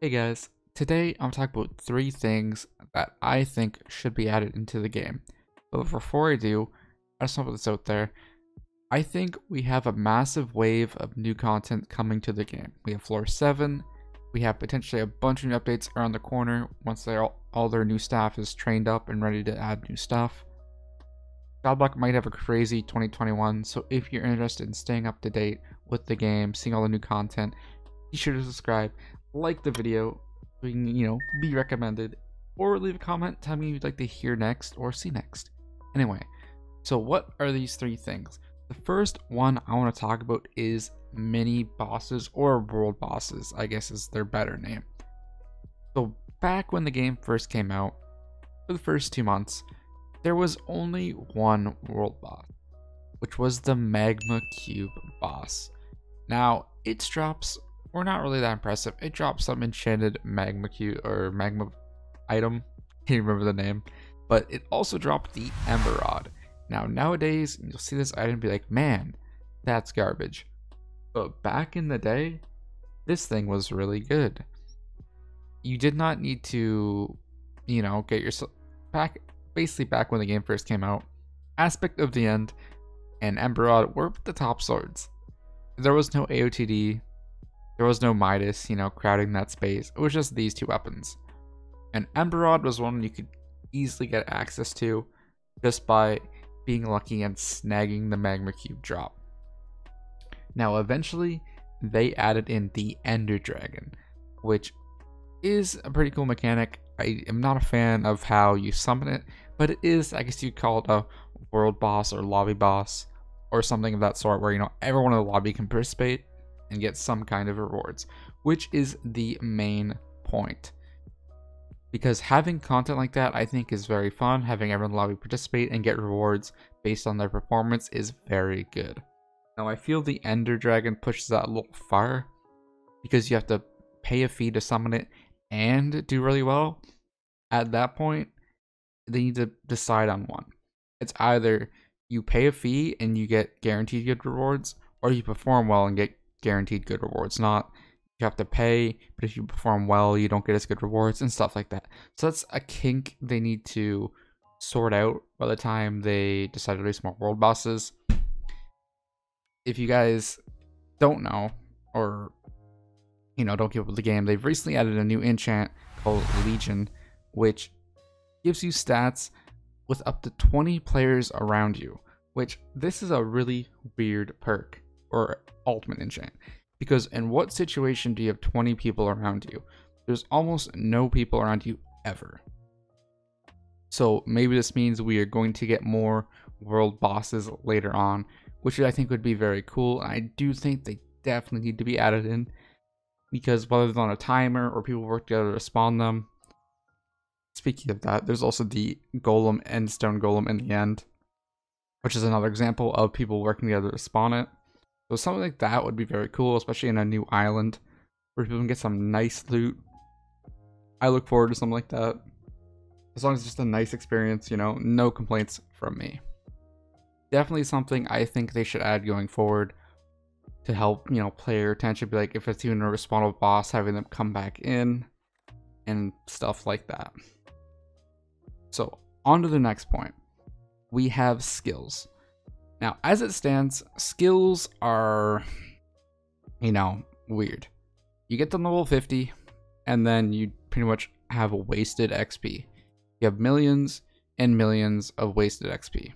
Hey guys, today I'm talking about 3 things that I think should be added into the game. But before I do, I just want to put this out there. I think we have a massive wave of new content coming to the game. We have Floor 7, we have potentially a bunch of new updates around the corner once all their new staff is trained up and ready to add new stuff. Skyblock might have a crazy 2021, so if you're interested in staying up to date with the game, seeing all the new content, be sure to subscribe, like the video, so you can, be recommended, or leave a comment telling me you'd like to hear next or see next. Anyway, so what are these 3 things? The first one I want to talk about is mini bosses, or world bosses, I guess is their better name. So back when the game first came out, for the first 2 months, there was only one world boss, which was the Magma Cube boss. Now, its drops were not really that impressive. It dropped some enchanted magma cube or magma item, can't remember the name, but it also dropped the Ember rod. Now, nowadays, you'll see this item and be like, man, that's garbage. But back in the day, this thing was really good. You did not need to, get yourself basically back when the game first came out. Aspect of the End and Ember rod were the top swords. There was no AOTD. There was no Midas, crowding that space. It was just these 2 weapons. And Ember rod was one you could easily get access to just by being lucky and snagging the Magma Cube drop. Now, eventually, they added in the Ender Dragon, which is a pretty cool mechanic. I am not a fan of how you summon it, but it is, I guess you'd call it a world boss or lobby boss or something of that sort where, everyone in the lobby can participate and get some kind of rewards, which is the main point. Because having content like that, I think, is very fun. Having everyone in the lobby participate and get rewards based on their performance is very good. Now, I feel the Ender Dragon pushes that a little far because you have to pay a fee to summon it and do really well. At that point, they need to decide on one. It's either you pay a fee and you get guaranteed good rewards, or you perform well and get guaranteed good rewards. Not you have to pay, but if you perform well, you don't get as good rewards and stuff like that. So that's a kink they need to sort out by the time they decide to release more world bosses. If you guys don't know, or don't keep up with the game, they've recently added a new enchant called Legion, which gives you stats with up to 20 players around you, which this is a really weird perk or ultimate enchant, because in what situation do you have 20 people around you? There's almost no people around you ever. So maybe this means we are going to get more world bosses later on, which I think would be very cool. And I do think they definitely need to be added in, because whether they're on a timer or people work together to spawn them. Speaking of that, there's also the Golem, Endstone Golem in the end, which is another example of people working together to spawn it. So something like that would be very cool, especially in a new island where people can get some nice loot. I look forward to something like that. As long as it's just a nice experience, no complaints from me. Definitely something I think they should add going forward to help, player attention. Be like, if it's even a respawnable boss, having them come back in and stuff like that. So on to the next point. We have skills. Now, as it stands, skills are, weird. You get them level 50, and then you pretty much have a wasted XP. You have millions and millions of wasted XP,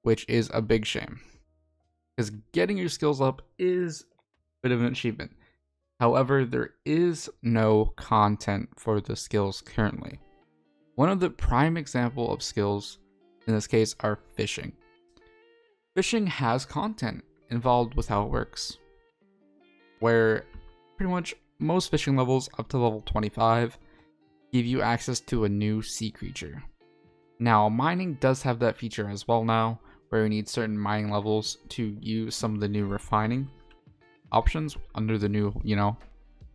which is a big shame. Because getting your skills up is a bit of an achievement. However, there is no content for the skills currently. One of the prime example of skills in this case are fishing. Fishing has content involved with how it works, where pretty much most fishing levels up to level 25 give you access to a new sea creature. Now, mining does have that feature as well now, where you need certain mining levels to use some of the new refining options under the new,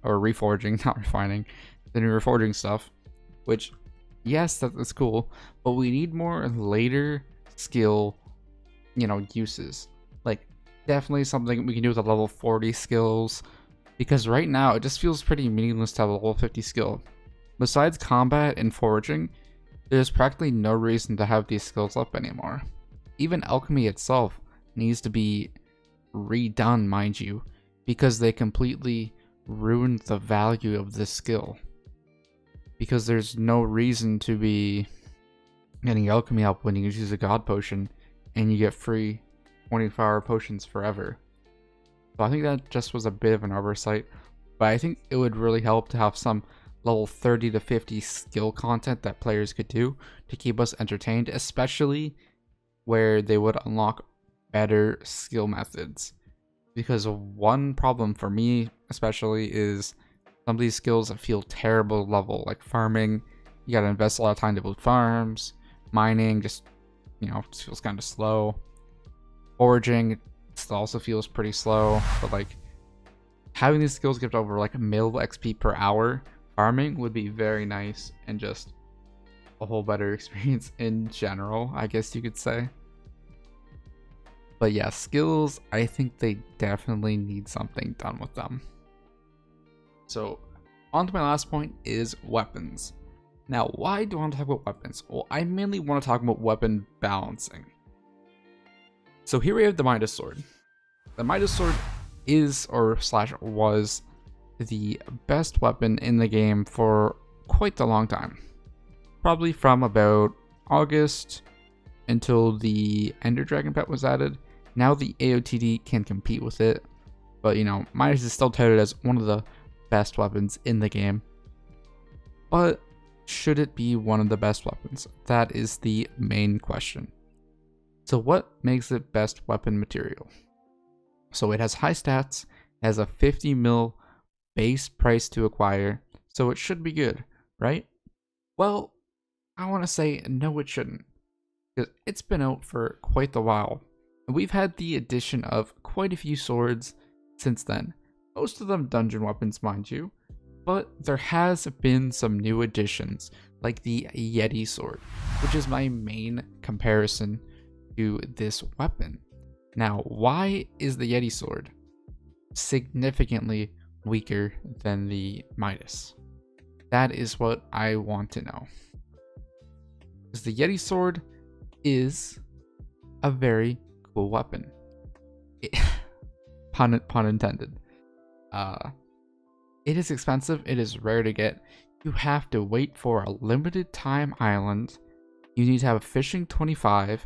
or reforging, not refining, the new reforging stuff, which, yes, that's cool, but we need more later skill uses. Like, definitely something we can do with the level 40 skills, because right now it just feels pretty meaningless to have a level 50 skill. Besides combat and foraging, there's practically no reason to have these skills up anymore. Even alchemy itself needs to be redone, mind you, because they completely ruined the value of this skill. Because there's no reason to be getting alchemy up when you use a god potion and you get free 24-hour potions forever. So I think that just was a bit of an oversight, but I think it would really help to have some level 30 to 50 skill content that players could do to keep us entertained, especially where they would unlock better skill methods. Because one problem for me especially is some of these skills that feel terrible level, like farming. You gotta invest a lot of time to build farms. Mining just, just feels kind of slow. Foraging still also feels pretty slow, but like having these skills give over like a mil XP per hour farming would be very nice, and just a whole better experience in general, I guess you could say. But yeah, skills, I think they definitely need something done with them. So on to my last point is weapons. Now, why do I want to talk about weapons? Well, I mainly want to talk about weapon balancing. So here we have the Midas Sword. The Midas Sword is, or slash was, the best weapon in the game for quite a long time. Probably from about August until the Ender Dragon pet was added. Now the AOTD can compete with it, but Midas is still touted as one of the best weapons in the game. But should it be one of the best weapons? That is the main question. So what makes it best weapon material? So it has high stats, it has a 50 mil base price to acquire, so it should be good, right? Well, I want to say no, it shouldn't, because it's been out for quite a while, and we've had the addition of quite a few swords since then. Most of them dungeon weapons, mind you, but there has been some new additions, like the Yeti sword, which is my main comparison to this weapon. Now, why is the Yeti sword significantly weaker than the Midas? That is what I want to know. Because the Yeti sword is a very cool weapon. Pun intended. It is expensive, it is rare to get. You have to wait for a limited time island. You need to have a fishing 25,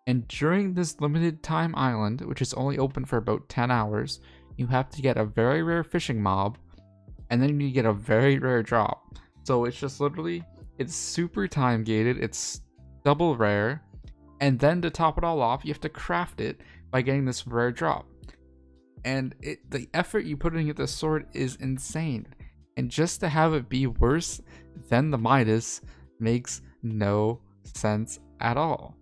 and during this limited time island, which is only open for about 10 hours, you have to get a very rare fishing mob, and then you get a very rare drop. So it's just literally, it's super time gated, it's double rare, and then to top it all off, you have to craft it by getting this rare drop. And the effort you put into this sword is insane. And just to have it be worse than the Midas makes no sense at all.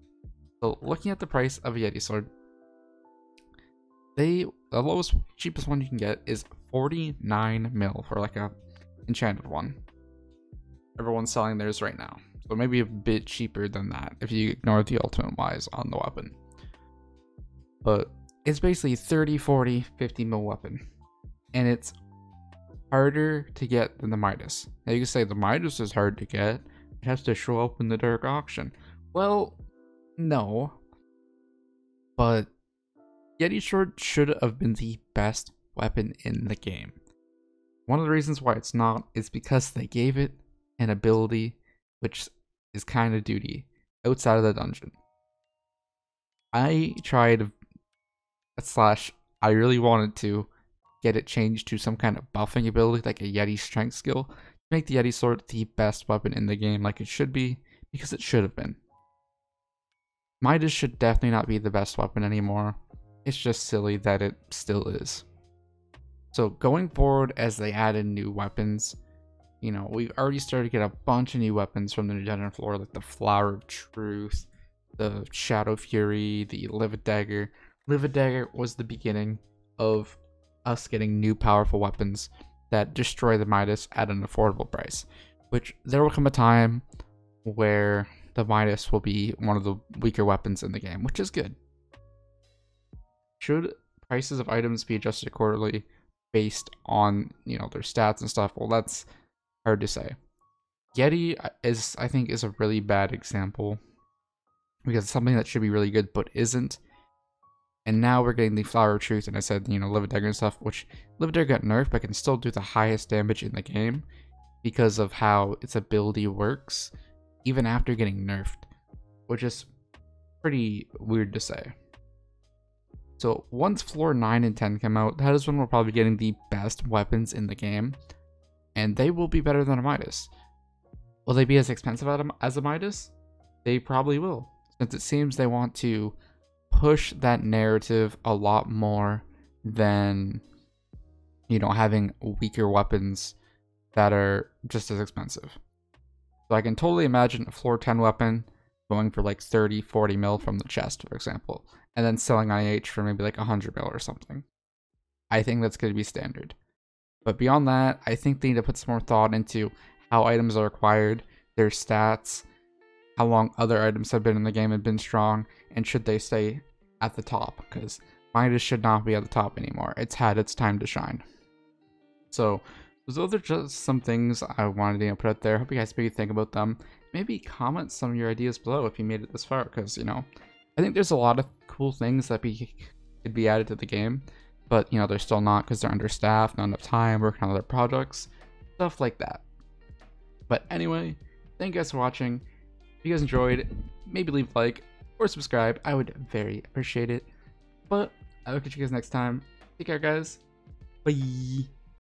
So looking at the price of a Yeti sword, the lowest, cheapest one you can get is 49 mil for like a enchanted one. Everyone's selling theirs right now. So maybe a bit cheaper than that if you ignore the ultimate wise on the weapon. But it's basically 30, 40, 50 mil weapon. And it's harder to get than the Midas. Now you can say the Midas is hard to get. It has to show up in the dark auction. Well, no. But Yeti sword should have been the best weapon in the game. One of the reasons why it's not is because they gave it an ability which is kind of duty outside of the dungeon. I tried / I really wanted to get it changed to some kind of buffing ability like a Yeti strength skill to make the Yeti sword the best weapon in the game like it should be, because it should have been. Midas should definitely not be the best weapon anymore. It's just silly that it still is. So going forward, as they add in new weapons, we've already started to get a bunch of new weapons from the new dungeon floor, like the Flower of Truth, the Shadow Fury, the Livid Dagger. Livid Dagger was the beginning of us getting new powerful weapons that destroy the Midas at an affordable price, which there will come a time where the Midas will be one of the weaker weapons in the game, which is good. Should prices of items be adjusted quarterly? based on, you know, their stats and stuff. Well, that's hard to say. Yeti I think is a really bad example because it's something that should be really good but isn't. And now we're getting the Flower of Truth, and I said, you know, Live Dagger and stuff, which Live Dagger got nerfed but can still do the highest damage in the game because of how its ability works even after getting nerfed, which is pretty weird to say. So once floor 9 and 10 come out, that is when we're probably getting the best weapons in the game, and they will be better than a Midas. Will they be as expensive as a Midas? They probably will, since it seems they want to push that narrative a lot more than, you know, having weaker weapons that are just as expensive. So I can totally imagine a floor 10 weapon going for like 30-40 mil from the chest, for example, and then selling IH for maybe like 100 mil or something. I think that's going to be standard. But beyond that, I think they need to put some more thought into how items are acquired, their stats, how long other items have been in the game and been strong, and should they stay at the top, because Midas should not be at the top anymore. It's had its time to shine. So those are just some things I wanted to put out there. Hope you guys maybe think about them. Maybe comment some of your ideas below if you made it this far, because, you know, I think there's a lot of cool things that could be added to the game, but, you know, they're still not because they're understaffed, not enough time, working on other projects, stuff like that. But anyway, thank you guys for watching. If you guys enjoyed, maybe leave a like or subscribe. I would very appreciate it. But I will catch you guys next time. Take care, guys. Bye.